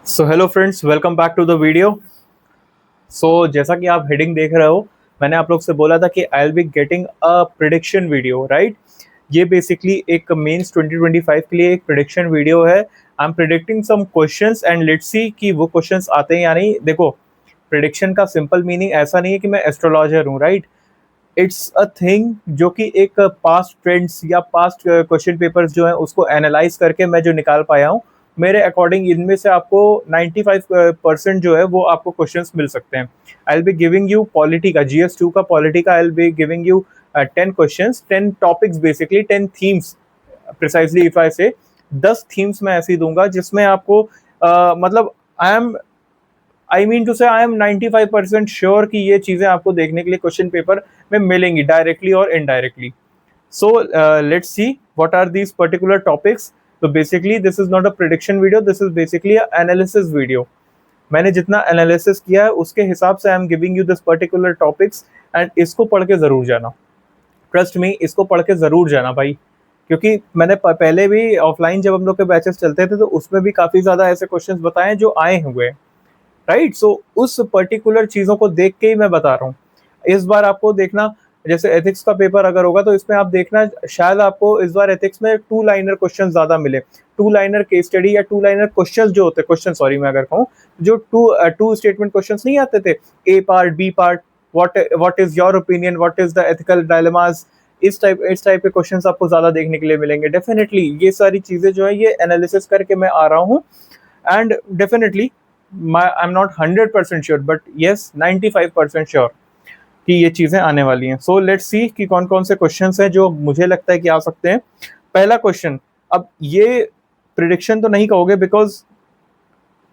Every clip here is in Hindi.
So hello friends, welcome back to the video. जैसा कि आप हेडिंग देख रहे हो, मैंने आप लोग से बोला था कि I will be getting a prediction video, right. ये बेसिकली एक मेंस 2025 के लिए एक प्रिडिक्शन वीडियो है। I am predicting some questions and let's see कि वो क्वेश्चंस आते हैं या नहीं। देखो, प्रिडिक्शन का सिंपल मीनिंग ऐसा नहीं है कि मैं एस्ट्रोलॉजर हूँ, राइट। इट्स अ थिंग जो कि एक पास्ट ट्रेंड्स या पास्ट क्वेश्चन पेपर्स जो है उसको एनालाइज करके मैं जो निकाल पाया हूँ, मेरे अकॉर्डिंग इनमें से आपको 95% जो है वो आपको क्वेश्चंस मिल सकते हैं। आई will be giving you polity का, GS2 का पॉलिटी का। आई will be giving you 10 questions, 10 topics, basically 10 themes. Precisely if I से 10 थीम्स मैं ऐसी दूंगा जिसमें आपको मतलब आई मीन टू से आई एम 95% श्योर कि ये चीजें आपको देखने के लिए क्वेश्चन पेपर में मिलेंगी, डायरेक्टली और indirectly. So let's see what are these particular topics. तो basically this is not a prediction video, this is basically analysis video. मैंने जितना एनालिसिस किया है उसके हिसाब से I am giving you this particular topics. And इसको पढ़ के जरूर जाना, ट्रस्ट मी, इसको पढ़ के जरूर जाना भाई। क्योंकि मैंने पहले भी ऑफलाइन जब हम लोग के बैचेस चलते थे तो उसमें भी काफी ज्यादा ऐसे क्वेश्चंस बताए जो आए हुए, राइट। सो उस पर्टिकुलर चीजों को देख के ही मैं बता रहा हूँ। इस बार आपको देखना, जैसे एथिक्स का पेपर अगर होगा तो इसमें आप देखना शायद आपको इस बार एथिक्स में 2 लाइनर क्वेश्चन ज्यादा मिले। 2 लाइनर केस स्टडी या 2 लाइनर क्वेश्चन जो होते हैं, क्वेश्चन सॉरी मैं अगर कहूँ, जो टू स्टेटमेंट क्वेश्चन नहीं आते थे, A part B part, what is your opinion, what is the ethical dilemmas, इस टाइप के क्वेश्चंस आपको ज्यादा देखने के लिए मिलेंगे। डेफिनेटली ये सारी चीजें जो है ये एनालिसिस करके मैं आ रहा हूँ। And definitely I am not 100% sure, but yes 95% sure कि ये चीजें आने वाली हैं। सो लेट्स सी कि कौन कौन से क्वेश्चंस हैं जो मुझे लगता है कि आ सकते हैं। पहला क्वेश्चन, अब ये प्रिडिक्शन तो नहीं कहोगे बिकॉज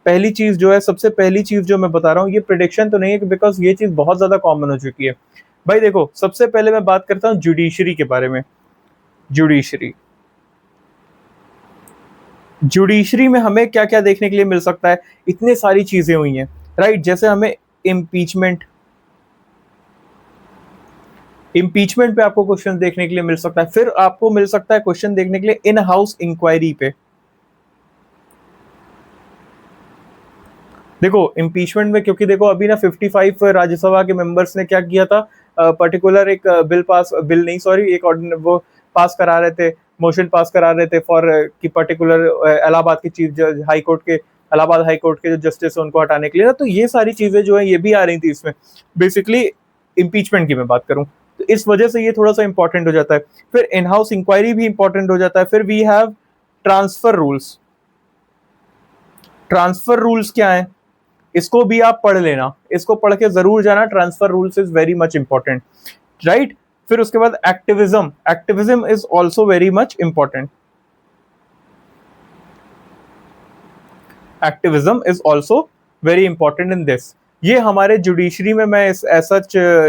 पहली चीज जो है, सबसे पहली चीज जो मैं बता रहा हूँ, ये प्रिडिक्शन तो नहीं है बिकॉज ये चीज बहुत ज्यादा कॉमन हो चुकी है। भाई देखो, सबसे पहले मैं बात करता हूँ जुडिशरी के बारे में। जुडिशरी, जुडिशरी में हमें क्या क्या देखने के लिए मिल सकता है? इतने सारी चीजें हुई हैं, राइट। जैसे हमें इम्पीचमेंट, इम्पीचमेंट पे आपको क्वेश्चन देखने के लिए मिल सकता है। फिर आपको मिल सकता है क्वेश्चन देखने के लिए इन हाउस इंक्वायरी पे। देखो इम्पीचमेंट में, क्योंकि देखो अभी ना 55 राज्यसभा के मेंबर्स ने क्या किया था, पर्टिकुलर एक बिल नहीं सॉरी, एक वो पास करा रहे थे, मोशन पास करा रहे थे फॉर कि पर्टिकुलर इलाहाबाद की चीफ जज, हाई कोर्ट के, इलाहाबाद हाई कोर्ट के जो जस्टिस है उनको हटाने के लिए ना। तो ये सारी चीजें जो है ये भी आ रही थी इसमें। बेसिकली इम्पीचमेंट की मैं बात करूं तो इस वजह से ये थोड़ा सा इंपॉर्टेंट हो जाता है। फिर इन हाउस इंक्वायरी भी इंपॉर्टेंट हो जाता है। फिर we have transfer rules. Transfer rules क्या है, इसको भी आप पढ़ लेना, इसको पढ़ के जरूर जाना। Transfer rules is very much important, right. फिर उसके बाद activism, activism is also very much important. Activism is also very important in this. ये हमारे जुडिशरी में, मैं इस ऐसा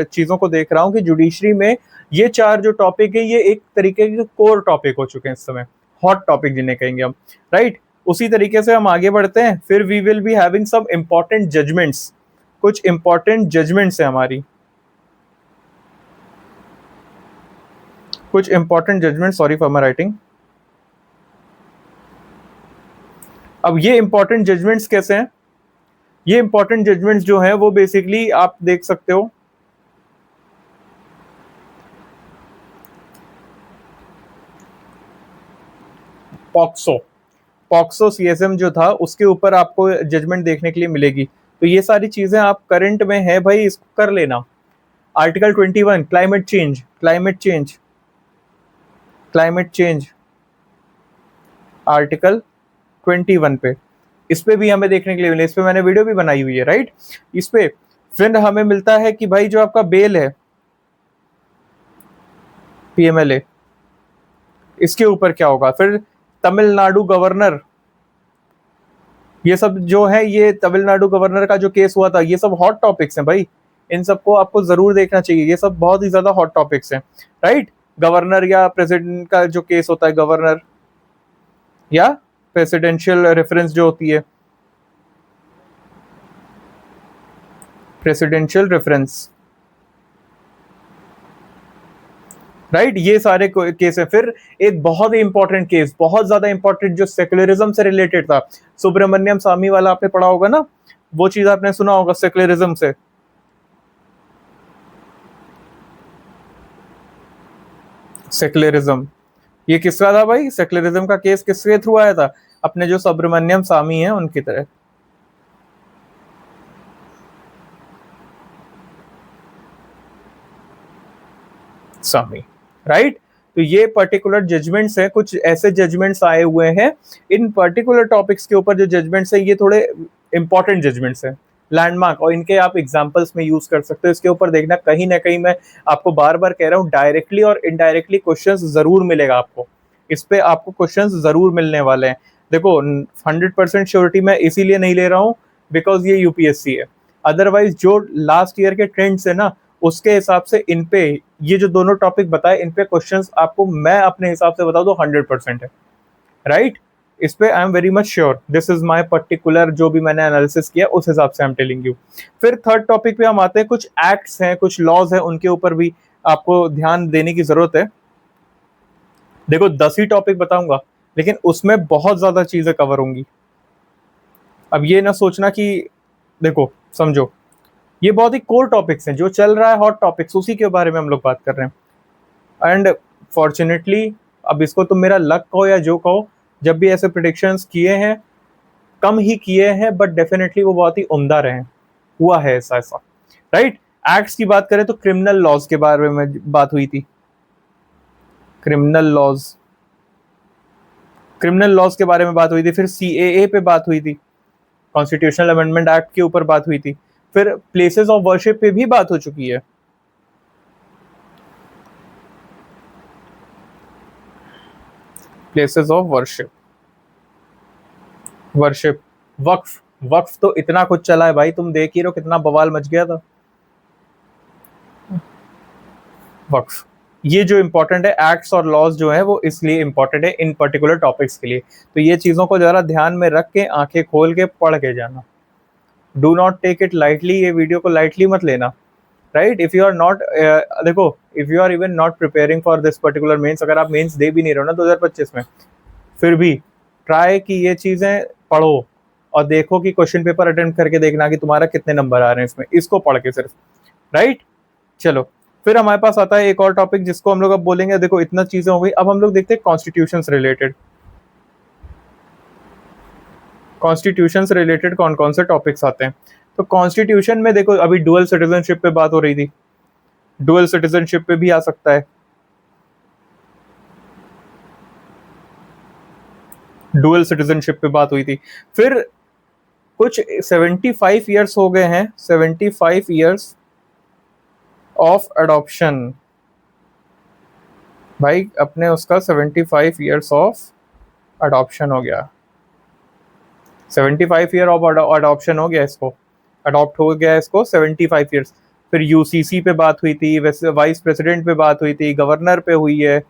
चीजों को देख रहा हूँ कि जुडिशरी में ये चार जो टॉपिक है ये एक तरीके के कोर टॉपिक हो चुके हैं इस समय, हॉट टॉपिक जिन्हें कहेंगे हम, राइट। उसी तरीके से हम आगे बढ़ते हैं। फिर we will be having some important judgments. कुछ इंपॉर्टेंट जजमेंट्स है हमारी, कुछ important judgment, sorry for my writing. अब ये इंपॉर्टेंट जजमेंट्स कैसे हैं? ये इंपॉर्टेंट जजमेंट्स जो है वो बेसिकली आप देख सकते हो, पॉक्सो, पॉक्सो सीएसएम जो था उसके ऊपर आपको जजमेंट देखने के लिए मिलेगी। तो ये सारी चीजें आप करंट में है भाई, इसको कर लेना। Article 21 climate change, climate change, climate change, article 21 पे, इस पे भी हमें देखने के लिए मिले। इस पे मैंने वीडियो भी बनाई हुई है, राइट। इस पे फिर हमें मिलता है कि भाई जो आपका बेल है, पीएमएलए, इसके ऊपर क्या होगा। फिर तमिलनाडु गवर्नर, ये सब जो है, ये तमिलनाडु गवर्नर का जो केस हुआ था, ये सब हॉट टॉपिक्स हैं भाई। इन सबको आपको जरूर देखना चाहिए, ये सब बहुत ही ज्यादा हॉट टॉपिक्स हैं, राइट। गवर्नर या प्रेसिडेंट का जो केस होता है, गवर्नर या प्रेसिडेंशियल रेफरेंस जो होती है, प्रेसिडेंशियल रेफरेंस, राइट, ये सारे केस है। फिर एक बहुत ही इंपॉर्टेंट केस, बहुत ज्यादा इंपॉर्टेंट, जो सेक्युलरिज्म से रिलेटेड था, सुब्रमण्यम स्वामी वाला आपने पढ़ा होगा ना, वो चीज आपने सुना होगा सेक्युलरिज्म से। सेक्युलरिज्म, ये किसका था भाई? सेक्युलरिज्म का केस किसके थ्रू आया था? अपने जो सुब्रमण्यम स्वामी है उनकी तरह। स्वामी, राइट। तो ये पर्टिकुलर जजमेंट्स है, कुछ ऐसे जजमेंट्स आए हुए हैं इन पर्टिकुलर टॉपिक्स के ऊपर। जो जजमेंट्स है ये थोड़े इंपॉर्टेंट जजमेंट्स हैं, लैंडमार्क, और इनके आप एग्जांपल्स में यूज कर सकते हो। इसके ऊपर देखना, कहीं ना कहीं मैं आपको बार बार कह रहा हूँ, डायरेक्टली और इनडायरेक्टली क्वेश्चंस जरूर मिलेगा आपको, इस पे आपको क्वेश्चंस जरूर मिलने वाले हैं। देखो 100% श्योरिटी मैं इसीलिए नहीं ले रहा हूँ बिकॉज ये यूपीएससी है, अदरवाइज जो लास्ट ईयर के ट्रेंड्स है ना, उसके हिसाब से इन पे, ये जो दोनों टॉपिक बताए, इन पे क्वेश्चंस आपको मैं अपने हिसाब से बता दूं 100% है, राइट। इस पे I am very much sure, this is my particular, जो भी मैंने एनालिसिस किया उस हिसाब से आई एम टेलिंग यू। फिर थर्ड टॉपिक पे हम आते हैं, कुछ एक्ट्स हैं, कुछ लॉज हैं, उनके ऊपर भी आपको ध्यान देने की जरूरत है। देखो 10 ही टॉपिक बताऊंगा, लेकिन उसमें बहुत ज्यादा चीजें कवर होंगी। अब ये ना सोचना कि, देखो समझो, ये बहुत ही कोर टॉपिक्स हैं, जो चल रहा है हॉट टॉपिक्स, उसी के बारे में हम लोग बात कर रहे हैं। एंड फॉर्चुनेटली, अब इसको तुम मेरा लक कहो या जो कहो, जब भी ऐसे प्रिडिक्शंस किए हैं, कम ही किए हैं, बट डेफिनेटली वो बहुत ही उम्दा रहे, हुआ है ऐसा ऐसा, राइट। एक्ट्स की बात करें तो क्रिमिनल लॉज के बारे में बात हुई थी, क्रिमिनल लॉज, क्रिमिनल लॉज के बारे में बात हुई थी। फिर सीएए पे बात हुई थी, कॉन्स्टिट्यूशनल अमेंडमेंट एक्ट के ऊपर बात हुई थी। फिर प्लेसेस ऑफ वर्शिप पे भी बात हो चुकी है, प्लेसेस ऑफ वर्शिप, वर्शिप, वक्फ, वक्फ तो इतना कुछ चला है भाई, तुम देख ही रहो कितना बवाल मच गया था। वक्फ, ये जो इंपॉर्टेंट है, एक्ट्स और लॉज जो है वो इसलिए इंपॉर्टेंट है इन पर्टिकुलर टॉपिक्स के लिए। तो ये चीजों को जरा ध्यान में रख के, आंखें खोल के पढ़ के जाना, do not take it lightly, ये वीडियो को लाइटली मत लेना, right. If you are not, देखो, if you are even not preparing for this particular mains, अगर आप मेंस दे भी नहीं रहे हो ना 2025 में, फिर भी ट्राई कि ये चीजें पढ़ो और देखो कि क्वेश्चन पेपर अटेम्प्ट करके देखना कि तुम्हारा कितने नंबर आ रहे हैं इसमें, इसको पढ़ के सिर्फ, राइट। चलो, फिर हमारे पास आता है एक और टॉपिक जिसको हम लोग अब बोलेंगे। देखो इतना चीजें हो गई, अब हम लोग देखते हैं कॉन्स्टिट्यूशन से रिलेटेड। कॉन्स्टिट्यूशन से रिलेटेड कौन कौन से टॉपिक्स आते हैं? तो कॉन्स्टिट्यूशन में देखो, अभी डुअल सिटीजनशिप पे बात हो रही थी, डुअल सिटीजनशिप पे भी आ सकता है, डुअल सिटीजनशिप पे बात हुई थी। फिर कुछ 75 ईयर्स हो गए हैं, 75 ईयर्स ऑफ अडॉप्शन, भाई अपने उसका 75 ईयर्स ऑफ अडॉप्शन हो गया, 75 ईयर ऑफ अडॉप्शन हो गया, इसको अडॉप्ट हो गया इसको 75 ईयर्स। फिर यूसीसी पे बात हुई थी, वैसे वाइस प्रेसिडेंट पे बात हुई थी, गवर्नर पे हुई है।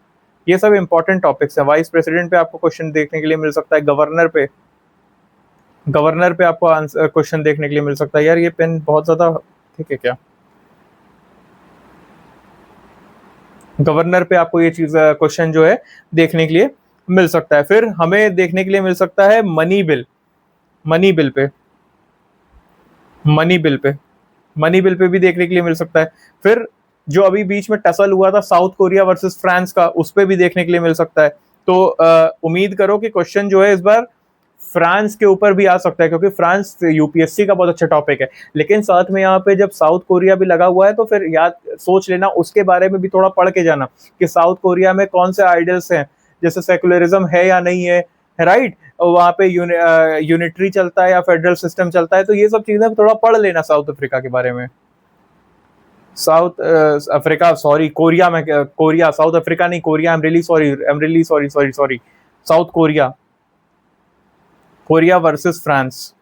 ये सब इंपॉर्टेंट टॉपिक्स हैं। वाइस प्रेसिडेंट पे आपको क्वेश्चन देखने के लिए मिल सकता है, गवर्नर पे, गवर्नर पे आपको आंसर क्वेश्चन देखने के लिए मिल सकता है। यार ये पेन बहुत ज्यादा ठीक है क्या? गवर्नर पे आपको ये चीज क्वेश्चन जो है देखने के लिए मिल सकता है। फिर हमें देखने के लिए मिल सकता है money bill, money bill pay, money bill pay, money bill pay भी देखने के लिए मिल सकता है। फिर जो अभी बीच में टसल हुआ था साउथ कोरिया वर्सेस फ्रांस का, उस पे भी देखने के लिए मिल सकता है। तो उम्मीद करो कि क्वेश्चन जो है इस बार फ्रांस के ऊपर भी आ सकता है, क्योंकि फ्रांस यूपीएससी का बहुत अच्छा टॉपिक है। लेकिन साथ में यहाँ पे जब साउथ कोरिया भी लगा हुआ है, तो फिर याद सोच लेना, उसके बारे में भी थोड़ा पढ़ के जाना कि साउथ कोरिया में कौन से आइडियल्स हैं, जैसे सेकुलरिज्म है या नहीं है, राइट। वहाँ पे यूनिटरी चलता है या फेडरल सिस्टम चलता है, तो ये सब चीजें थोड़ा पढ़ लेना साउथ अफ्रीका के बारे में। साउथ अफ्रीका, सॉरी कोरिया में, कोरिया, साउथ अफ्रीका नहीं, Korea, I am really sorry, I am really sorry, sorry sorry, south Korea, Korea versus France,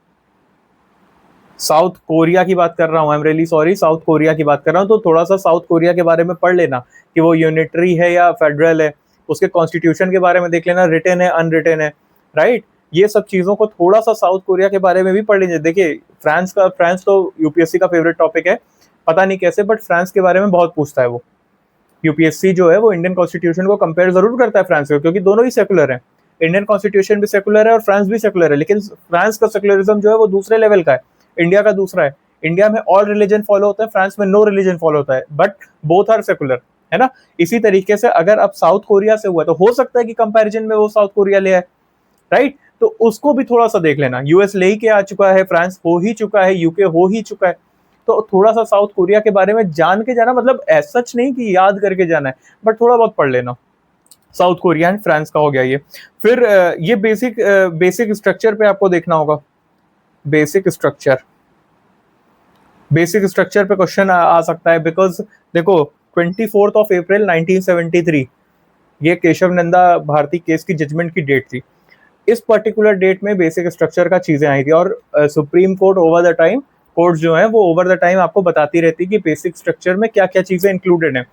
south Korea की बात कर रहा हूँ, I am really sorry, south Korea की बात कर रहा हूँ। तो थोड़ा सा साउथ कोरिया के बारे में पढ़ लेना कि वो यूनिटरी है या फेडरल है, उसके कॉन्स्टिट्यूशन के बारे में देख लेना, रिटन है अनरिटन है, राइट। ये सब चीजों को थोड़ा सा साउथ कोरिया के बारे में भी पढ़ लीजिए। देखिए फ्रांस तो यूपीएससी का फेवरेट टॉपिक है, पता नहीं कैसे, बट फ्रांस के बारे में बहुत पूछता है वो, यूपीएससी जो है वो इंडियन कॉन्स्टिट्यूशन को कंपेयर जरूर करता है फ्रांस से, क्योंकि दोनों ही सेकुलर हैं। इंडियन कॉन्स्टिट्यूशन भी सेकुलर है और फ्रांस भी सेकुलर है, लेकिन फ्रांस का सेकुलरिज्म जो है वो दूसरे लेवल का है, इंडिया का दूसरा है। इंडिया में ऑल रिलीजन फॉलो होता है, फ्रांस में नो रिलीजन फॉलो होता है, बट बोथ आर सेकुलर, है ना। इसी तरीके से अगर अब साउथ कोरिया से हुआ तो हो सकता है कि कंपैरिजन में वो साउथ कोरिया ले आए, राइट। तो उसको भी थोड़ा सा देख लेना, यूएस ले के आ चुका है, फ्रांस हो ही चुका है, यूके हो ही चुका है, तो थोड़ा सा साउथ कोरिया के बारे में जान के जाना, मतलब ऐसा सच नहीं कि याद करके जाना है, बट थोड़ा बहुत पढ़ लेना। साउथ कोरिया एंड फ्रांस का हो गया ये। फिर ये बेसिक स्ट्रक्चर पे आपको देखना होगा, बेसिक स्ट्रक्चर पे क्वेश्चन आ सकता है, बिकॉज देखो 24 अप्रैल 1973 ये केशव नंदा भारती केस की जजमेंट की डेट थी। इस पर्टिकुलर डेट में बेसिक स्ट्रक्चर का चीजें आई थी, और supreme court over the time, court जो है वो ओवर द टाइम आपको बताती रहती है कि बेसिक स्ट्रक्चर में क्या क्या चीजें इंक्लूडेड है,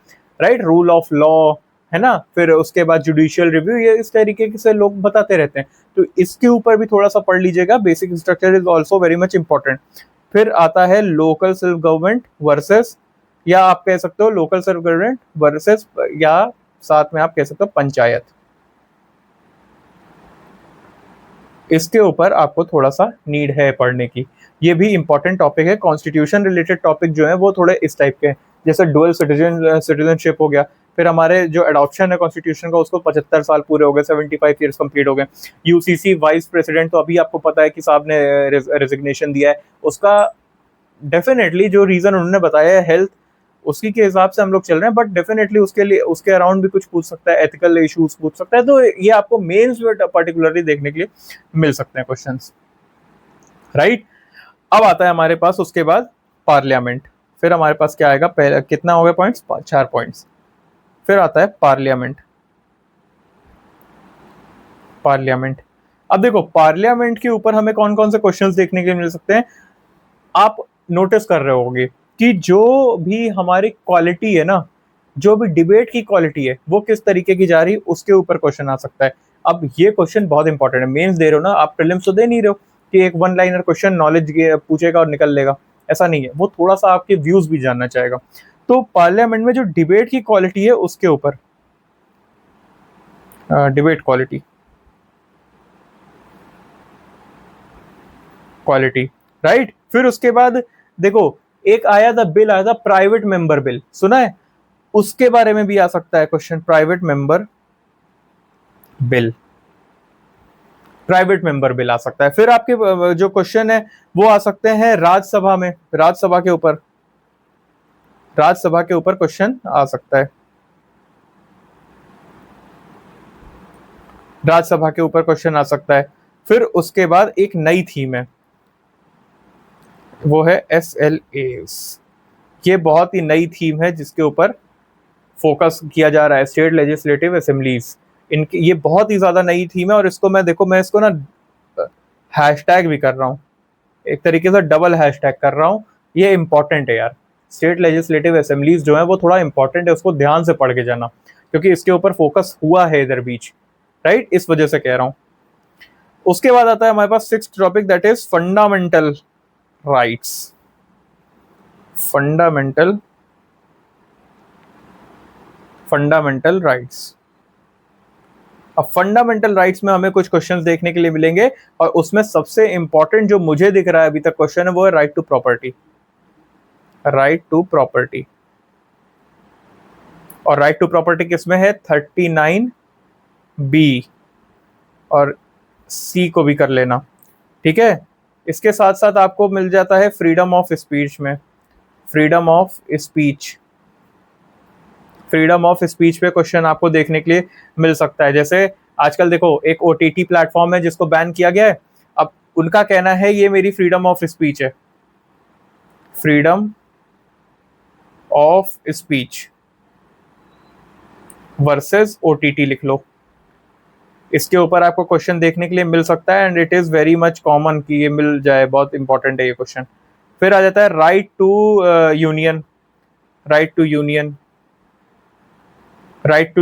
राइट। रूल ऑफ लॉ, है ना, फिर उसके बाद जुडिशियल रिव्यू, ये इस तरीके से लोग बताते रहते हैं, तो इसके ऊपर भी थोड़ा सा पढ़ लीजिएगा। Basic structure is also very much important. फिर आता है लोकल सेल्फ गवर्नमेंट वर्सेस, या आप कह सकते हो लोकल सेल्फ गवर्नमेंट वर्सेस, या साथ में आप कह सकते हो पंचायत। इसके ऊपर आपको थोड़ा सा नीड है पढ़ने की, ये भी इंपॉर्टेंट टॉपिक है। कॉन्स्टिट्यूशन रिलेटेड टॉपिक जो है वो थोड़े इस टाइप के हैं, जैसे डुअल सिटीजनशिप हो गया, फिर हमारे जो एडॉप्शन है कॉन्स्टिट्यूशन का उसको 75 साल पूरे हो गए, 75 ईयर्स कंप्लीट हो गए। यूसीसी वाइस प्रेसिडेंट, तो अभी आपको पता है कि साहब ने रेजिग्नेशन दिया है, उसका डेफिनेटली जो रीजन उन्होंने बताया है हेल्थ, उसी के हिसाब से हम लोग चल रहे हैं, बट डेफिनेटली उसके लिए उसके अराउंड भी कुछ पूछ सकता है, एथिकल इश्यूज पूछ सकता है, तो ये आपको मेंस में पर्टिकुलरली देखने के लिए मिल सकते हैं क्वेश्चंस, राइट। अब आता है हमारे पास उसके बाद पार्लियामेंट। फिर हमारे पास क्या आएगा, पहले कितना हो गया पॉइंट्स, 4 पॉइंट्स। फिर आता है पार्लियामेंट। अब देखो पार्लियामेंट के ऊपर हमें कौन कौन से क्वेश्चंस देखने के लिए मिल सकते हैं। आप नोटिस कर रहे होगे कि जो भी हमारी क्वालिटी है ना, जो भी डिबेट की क्वालिटी है वो किस तरीके की जा रही है, उसके ऊपर क्वेश्चन आ सकता है। अब ये क्वेश्चन बहुत इंपॉर्टेंट है, मेंस दे रहे हो ना आप, प्रीलिम्स तो दे नहीं रहे हो कि एक वन लाइनर क्वेश्चन नॉलेज पूछेगा और निकल लेगा, ऐसा नहीं है, वो थोड़ा सा आपके व्यूज भी जानना चाहेगा। तो पार्लियामेंट में जो डिबेट की क्वालिटी है उसके ऊपर, डिबेट क्वालिटी, राइट। फिर उसके बाद देखो एक आया था बिल, आया था प्राइवेट मेंबर बिल, सुना है, उसके बारे में भी आ सकता है question, bill private member bill आ सकता है। फिर आपके जो क्वेश्चन है वो आ सकते हैं राज्यसभा में, राज्यसभा के ऊपर क्वेश्चन आ सकता है, राज्यसभा के ऊपर क्वेश्चन आ सकता है। फिर उसके बाद एक नई थीम है, वो है SLAs। ये बहुत ही नई थीम है जिसके ऊपर फोकस किया जा रहा है, स्टेट लेजिस्लेटिव असेंबलीज, इनकी ये बहुत ही ज्यादा नई थीम है, और इसको मैं देखो मैं इसको ना हैशटैग भी कर रहा हूँ, एक तरीके से डबल हैशटैग कर रहा हूँ। ये इंपॉर्टेंट है यार, स्टेट लेजिस्लेटिव असेंबलीज जो है वो थोड़ा इंपॉर्टेंट है, उसको ध्यान से पढ़ के जाना, क्योंकि इसके ऊपर फोकस हुआ है इधर बीच, राइट, इस वजह से कह रहा हूँ। उसके बाद आता है हमारे पास 6th topic, that is fundamental rights. Fundamental rights. अब फंडामेंटल राइट्स में हमें कुछ क्वेश्चंस देखने के लिए मिलेंगे, और उसमें सबसे इंपॉर्टेंट जो मुझे दिख रहा है अभी तक क्वेश्चन है वो है राइट टू प्रॉपर्टी। और राइट टू प्रॉपर्टी किसमें है, 39B, और C को भी कर लेना, ठीक है। इसके साथ साथ आपको मिल जाता है फ्रीडम ऑफ स्पीच में, फ्रीडम ऑफ स्पीच पे क्वेश्चन आपको देखने के लिए मिल सकता है। जैसे आजकल देखो एक OTT प्लेटफॉर्म है जिसको बैन किया गया है, अब उनका कहना है ये मेरी फ्रीडम ऑफ स्पीच है, freedom of speech versus OTT लिख लो, इसके ऊपर आपको क्वेश्चन देखने के लिए मिल सकता है, and it is very much common कि ये मिल जाए, बहुत इंपॉर्टेंट है ये क्वेश्चन। फिर आ जाता है राइट टू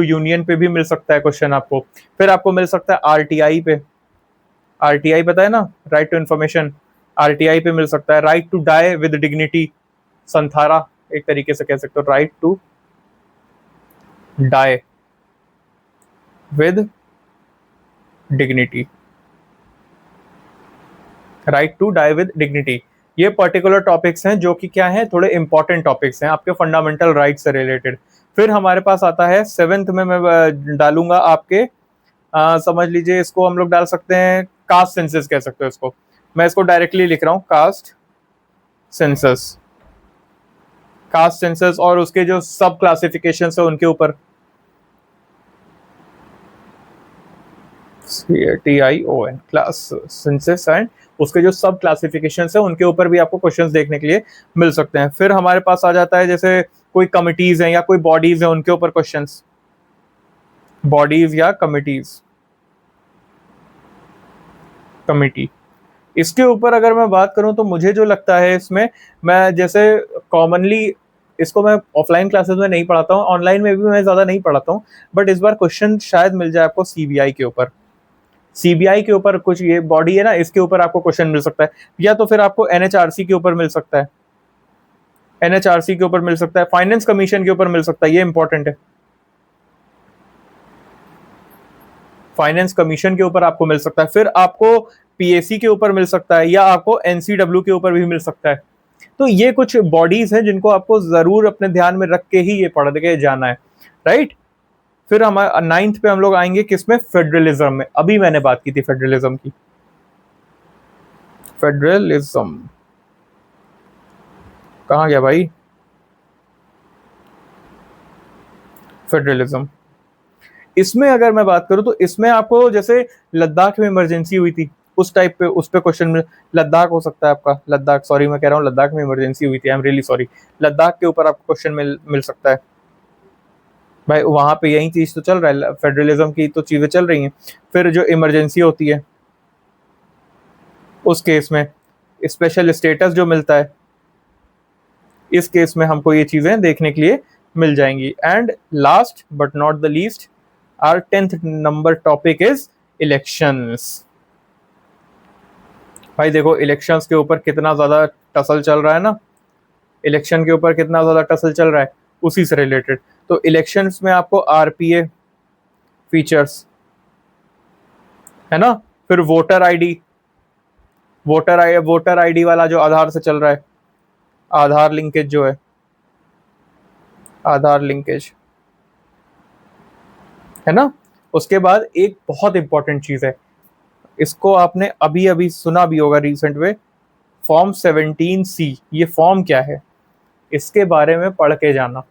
यूनियन पे भी मिल सकता है क्वेश्चन आपको। फिर आपको मिल सकता है RTI पे, RTI पता है ना, राइट टू इन्फॉर्मेशन, RTI पे मिल सकता है। Right to die with dignity, Santhara एक तरीके से कह सकते हो, right to die with dignity, right to die with dignity. ये पर्टिकुलर टॉपिक्स हैं जो कि क्या है, थोड़े इंपॉर्टेंट टॉपिक्स हैं आपके फंडामेंटल राइट से रिलेटेड। फिर हमारे पास आता है सेवेंथ में, मैं डालूंगा आपके समझ लीजिए इसको हम लोग डाल सकते हैं कास्ट सेंसस कह सकते हो इसको, मैं इसको डायरेक्टली लिख रहा हूँ कास्ट सेंसस। कास्ट सेंसस और उसके जो सब क्लासिफिकेशन है उनके ऊपर, CATION क्लास सेंसस एंड उसके जो सब क्लासिफिकेशन है उनके ऊपर भी आपको क्वेश्चंस देखने के लिए मिल सकते हैं। फिर हमारे पास आ जाता है जैसे कोई कमिटीज हैं या कोई बॉडीज हैं उनके ऊपर क्वेश्चंस, बॉडीज या कमिटीज, कमिटी। इसके ऊपर अगर मैं बात करूं तो मुझे जो लगता है इसमें, मैं जैसे कॉमनली इसको मैं ऑफलाइन क्लासेस में नहीं पढ़ाता हूँ, ऑनलाइन में भी मैं ज़्यादा नहीं पढ़ाता हूँ, बट इस बार क्वेश्चन शायद मिल जाए आपको CBI के ऊपर। CBI के ऊपर कुछ ये बॉडी है ना, इसके ऊपर आपको क्वेश्चन मिल सकता है, या तो फिर आपको NHRC के ऊपर मिल सकता है, NHRC के ऊपर मिल सकता है, फाइनेंस कमीशन के ऊपर मिल सकता है, ये इंपॉर्टेंट है, फाइनेंस कमीशन के ऊपर आपको मिल सकता है। फिर आपको PAC के ऊपर मिल सकता है, या आपको NCW के ऊपर भी मिल सकता है। तो ये कुछ बॉडीज हैं जिनको आपको जरूर अपने ध्यान में रख के ही ये पढ़ के जाना है, राइट। फिर हम 9th पे हम लोग आएंगे किसमें, फेडरलिज्म में। अभी मैंने बात की थी फेडरलिज्म की, फेडरलिज्म कहाँ गया भाई, फेडरलिज्म। इसमें अगर मैं बात करूं तो इसमें आपको जैसे लद्दाख में इमरजेंसी हुई थी उस टाइप पे, उस पे क्वेश्चन मिल, लद्दाख हो सकता है आपका, लद्दाख सॉरी मैं कह रहा हूँ लद्दाख में इमरजेंसी हुई थी, I am really sorry, Ladakh के ऊपर आपको क्वेश्चन मिल सकता है भाई, वहां पे यही चीज तो चल रहा है, फेडरलिज्म की तो चीजें चल रही हैं। फिर जो इमरजेंसी होती है उस केस में स्पेशल स्टेटस जो मिलता है, इस केस में हमको ये चीजें देखने के लिए मिल जाएंगी। And last but not the least, our 10th number topic is elections. भाई देखो इलेक्शंस के ऊपर कितना ज्यादा टसल चल रहा है ना, इलेक्शन के ऊपर कितना ज्यादा टसल चल रहा है उसी से रिलेटेड। तो इलेक्शंस में आपको RPA फीचर्स है ना, फिर वोटर आईडी, वोटर आईडी वाला जो आधार से चल रहा है, आधार लिंकेज जो है, आधार लिंकेज है ना। उसके बाद एक बहुत इंपॉर्टेंट चीज है, इसको आपने अभी अभी सुना भी होगा रिसेंट में, फॉर्म 17C। ये फॉर्म क्या है, इसके बारे में पढ़ के जाना।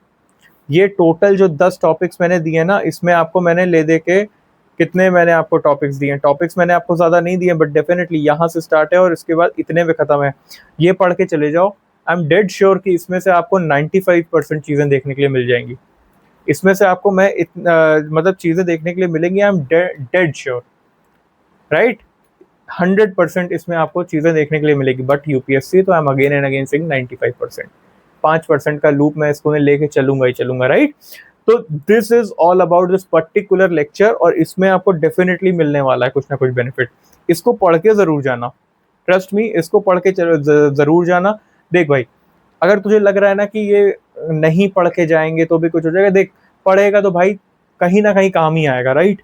ये टोटल जो 10 टॉपिक्स मैंने दिए ना, इसमें आपको मैंने ले दे के कितने मैंने आपको टॉपिक्स दिए, टॉपिक्स मैंने आपको ज़्यादा नहीं दिए, बट डेफिनेटली यहाँ से स्टार्ट है और इसके बाद इतने में ख़त्म है। ये पढ़ के चले जाओ, आई एम डेड श्योर कि इसमें से आपको 95% चीज़ें देखने के लिए मिल जाएंगी। इसमें से आपको मैं मतलब चीज़ें देखने के लिए मिलेंगी, I am dead sure, right. 100% इसमें आपको चीज़ें देखने के लिए मिलेगी। बट UPSC तो I am again and again saying 95%, 5% का लूप मैं इसको लेके चलूंगा ही चलूंगा, राइट। तो this is all about this particular lecture, और इसमें आपको डेफिनेटली मिलने वाला है कुछ ना कुछ बेनिफिट। इसको पढ़ के जरूर जाना, ट्रस्ट मी, इसको पढ़ के जरूर जाना। देख भाई, अगर तुझे लग रहा है ना कि ये नहीं पढ़ के जाएंगे तो भी कुछ हो जाएगा, देख पढ़ेगा तो भाई कहीं ना कहीं काम ही आएगा, राइट।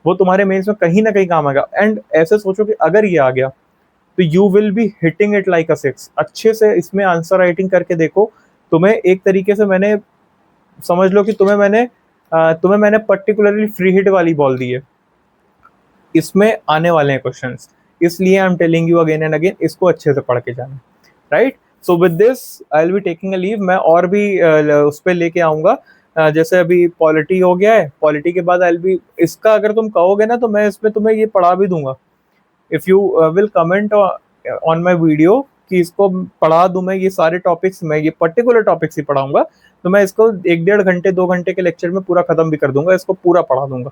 वो तुम्हारे मेंस में कहीं ना कहीं काम आएगा। एंड ऐसे सोचो कि अगर ये आ गया तो you will be hitting it like a six. अच्छे से इसमें आंसर राइटिंग करके देखो, तुम्हें एक तरीके से मैंने समझ लो कि तुम्हें मैंने पर्टिकुलरली फ्री हिट वाली बॉल दी है, इसमें आने वाले हैं क्वेश्चंस, इसलिए I am telling you again and again, इसको अच्छे से पढ़ के जाना, right. So with this I will be taking a leave. मैं और भी उस पर लेके आऊँगा, जैसे अभी पॉलिटी हो गया है, पॉलिटी के बाद आई विल बी, इसका अगर तुम कहोगे ना तो मैं इसमें तुम्हें ये पढ़ा भी दूंगा। If you will comment on my video कि इसको पढ़ा दूं मैं, ये सारे टॉपिक्स, मैं ये पर्टिकुलर टॉपिक्स ही पढ़ाऊंगा, तो मैं इसको 1-1.5 घंटे 2 घंटे के लेक्चर में पूरा खत्म भी कर दूंगा, इसको पूरा पढ़ा दूंगा,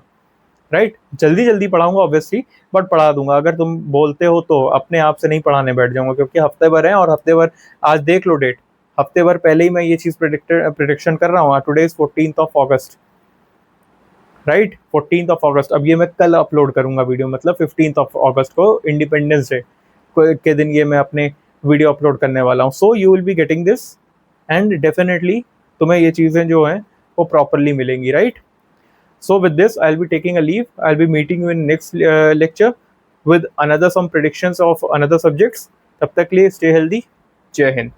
राइट। जल्दी जल्दी पढ़ाऊंगा ऑब्वियसली, बट पढ़ा दूंगा। अगर तुम बोलते हो तो अपने आप से नहीं पढ़ाने बैठ जाऊंगा, क्योंकि हफ्ते भर है, और हफ्ते भर, आज देख लो डेट, हफ्ते भर पहले ही मैं ये चीज़ प्रिडिक्शन कर रहा हूँ। Today is 14th of August, right, 14th of August। अब ये मैं कल अपलोड करूंगा वीडियो, मतलब 15th of August को, इंडिपेंडेंस डे के दिन ये मैं अपने वीडियो अपलोड करने वाला हूँ। So you will be getting this, and definitely तुम्हें ये चीज़ें जो हैं वो प्रॉपरली मिलेंगी, right. So with this, I'll be taking a leave. I'll be meeting you in next lecture with another some predictions of another subjects. तब तक के लिए stay healthy. जय हिंद.